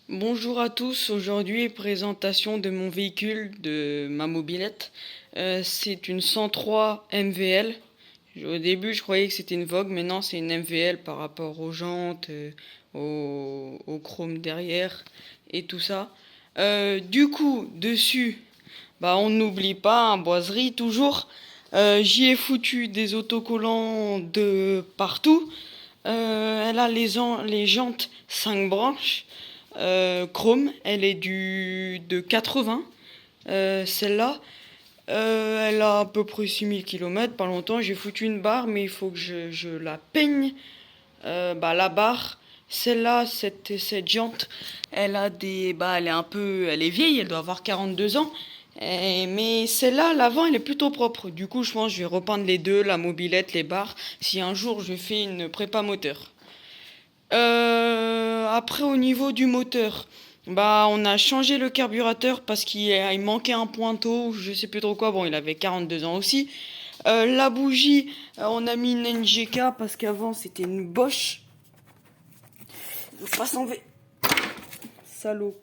Bonjour à tous, aujourd'hui présentation de mon véhicule, de ma mobilette. C'est une 103 MVL. Au début je croyais que c'était une Vogue, mais non, c'est une MVL par rapport aux jantes, au chrome derrière et tout ça. Du coup, dessus, bah on n'oublie pas, hein, boiserie toujours. J'y ai foutu des autocollants de partout. Elle a les jantes 5 branches. Chrome, elle est de 80. Celle-là, elle a à peu près 6000 km. Pas longtemps, j'ai foutu une barre, mais il faut que je la peigne. La barre, celle-là, cette jante, elle est elle est vieille, elle doit avoir 42 ans. Mais celle-là, l'avant, elle est plutôt propre. Du coup, je pense que je vais repeindre les deux, la mobilette, les barres, si un jour je fais une prépa moteur. Après, au niveau du moteur, bah, on a changé le carburateur parce qu'il manquait un pointeau, je sais plus trop quoi. Bon, il avait 42 ans aussi. La bougie, on a mis une NGK parce qu'avant c'était une Bosch. Il faut pas s'enlever. Salaud.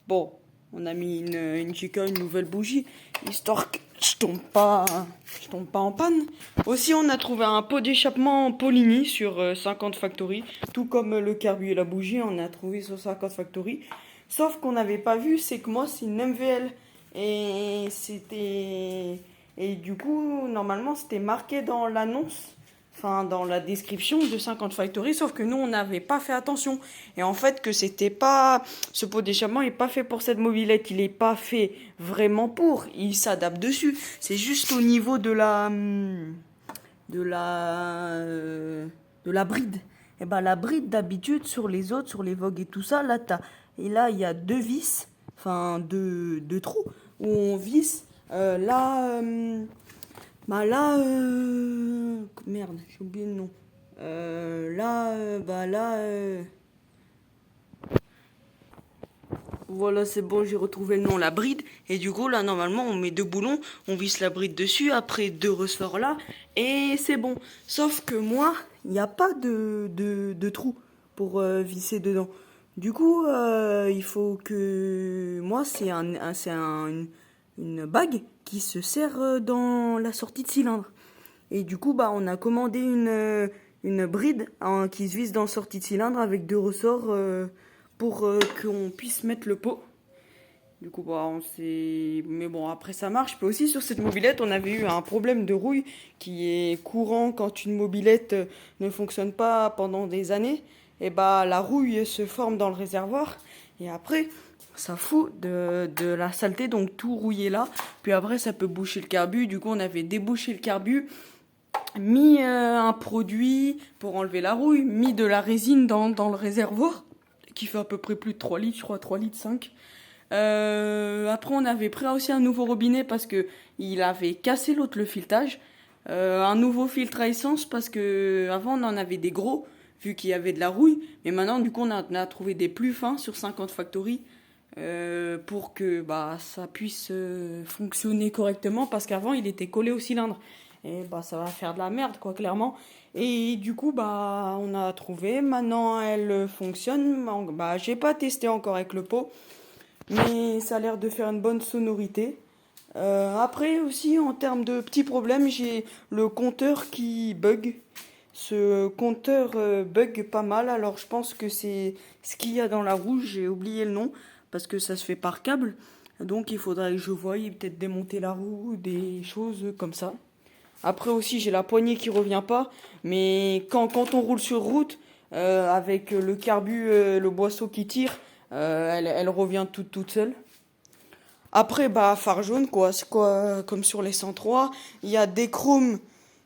Bon, on a mis une NGK, une nouvelle bougie, histoire que je tombe pas en panne. Aussi, on a trouvé un pot d'échappement Polini sur 50 Factory, tout comme le carbu et la bougie, on a trouvé sur 50 Factory. Sauf qu'on n'avait pas vu, c'est que moi c'est une MVL et du coup normalement c'était marqué dans l'annonce, enfin dans la description de 50 Factory, sauf que nous on n'avait pas fait attention. Et en fait que c'était pas, ce pot d'échappement est pas fait pour cette mobilette, il est pas fait vraiment pour, il s'adapte dessus. C'est juste au niveau de la de la bride. Et ben la bride d'habitude sur les autres, sur les Vogue et tout ça, là t'as, et là il y a deux vis, enfin deux trous où on visse. Merde, j'ai oublié le nom. Voilà, c'est bon, j'ai retrouvé le nom, la bride. Et du coup, là, normalement, on met deux boulons, on visse la bride dessus, après deux ressorts là, et c'est bon. Sauf que moi, il n'y a pas de trou pour visser dedans. Du coup, il faut que... Moi, une bague qui se serre dans la sortie de cylindre. Et du coup, bah, on a commandé une bride hein, qui se visse dans la sortie de cylindre avec deux ressorts pour qu'on puisse mettre le pot. Du coup, bah, on s'est... Mais bon, après ça marche. Puis aussi, sur cette mobilette, on avait eu un problème de rouille qui est courant quand une mobilette ne fonctionne pas pendant des années. Et bah, la rouille se forme dans le réservoir. Et après, ça fout de la saleté, donc tout rouillé là. Puis après, ça peut boucher le carbu. Du coup, on avait débouché le carbu, mis un produit pour enlever la rouille, mis de la résine dans le réservoir, qui fait à peu près plus de 3 litres, je crois, 3 litres 5. Après, on avait pris aussi un nouveau robinet parce que il avait cassé l'autre le filetage. Un nouveau filtre à essence parce que avant on en avait des gros vu qu'il y avait de la rouille. Mais maintenant, du coup, on a trouvé des plus fins sur 50 Factory pour que bah, ça puisse fonctionner correctement parce qu'avant il était collé au cylindre. Et bah ça va faire de la merde quoi clairement. Et du coup bah on a trouvé, maintenant elle fonctionne. Bah j'ai pas testé encore avec le pot, mais ça a l'air de faire une bonne sonorité. Après aussi en termes de petits problèmes, j'ai le compteur qui bug. Ce compteur bug pas mal, alors je pense que c'est ce qu'il y a dans la roue, j'ai oublié le nom, parce que ça se fait par câble. Donc il faudrait que je voie peut-être démonter la roue, des choses comme ça. Après aussi j'ai la poignée qui revient pas, mais quand on roule sur route, avec le carbu, le boisseau qui tire, elle revient toute seule. Après, bah, phare jaune, quoi. C'est quoi, comme sur les 103. Il y a des chromes,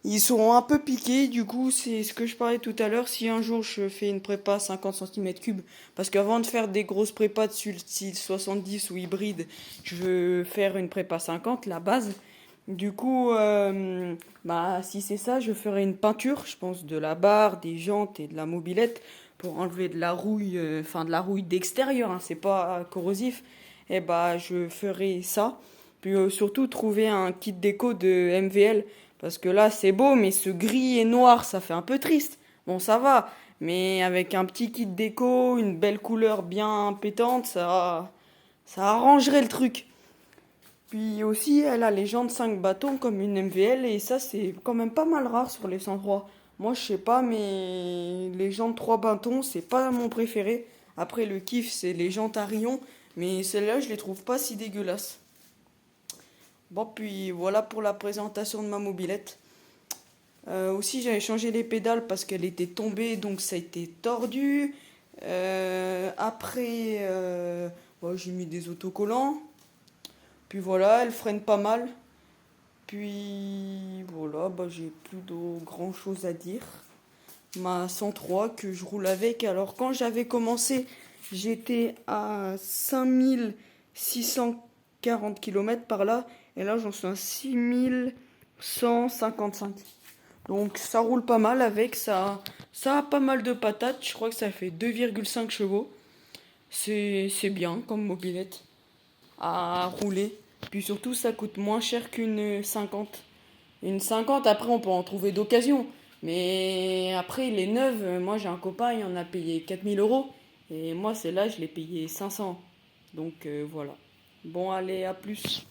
ils sont un peu piqués. Du coup, c'est ce que je parlais tout à l'heure. Si un jour je fais une prépa 50 cm3, parce qu'avant de faire des grosses prépas de style 70 ou hybride, je veux faire une prépa 50, la base. Du coup, bah, si c'est ça, je ferai une peinture, je pense, de la barre, des jantes et de la mobilette pour enlever de la rouille, enfin de la rouille d'extérieur, hein, c'est pas corrosif. Et bah, je ferai ça. Puis surtout trouver un kit déco de MVL parce que là, c'est beau, mais ce gris et noir, ça fait un peu triste. Bon, ça va, Mais avec un petit kit déco, une belle couleur bien pétante, ça arrangerait le truc. Puis aussi, elle a les jantes 5 bâtons comme une MVL et ça, c'est quand même pas mal rare sur les 103. Moi, je sais pas, mais les jantes 3 bâtons, c'est pas mon préféré. Après, le kiff, c'est les jantes à rayons, mais celles-là, je les trouve pas si dégueulasses. Bon, puis voilà pour la présentation de ma mobilette. Aussi, j'avais changé les pédales parce qu'elle était tombée, donc ça a été tordu. Après, bon, j'ai mis des autocollants. Puis voilà, elle freine pas mal. Puis voilà, bah, j'ai plus de grand chose à dire. Ma 103 que je roule avec. Alors quand j'avais commencé, j'étais à 5640 km par là. Et là, j'en suis à 6155. Donc ça roule pas mal avec. Ça a pas mal de patates. Je crois que ça fait 2,5 chevaux. C'est bien comme mobilette à rouler. Puis surtout, ça coûte moins cher qu'une 50. Une 50, après, on peut en trouver d'occasion. Mais après, les neuves, moi j'ai un copain, il en a payé 4000 euros. Et moi, celle-là, je l'ai payé 500. Donc voilà. Bon, allez, à plus.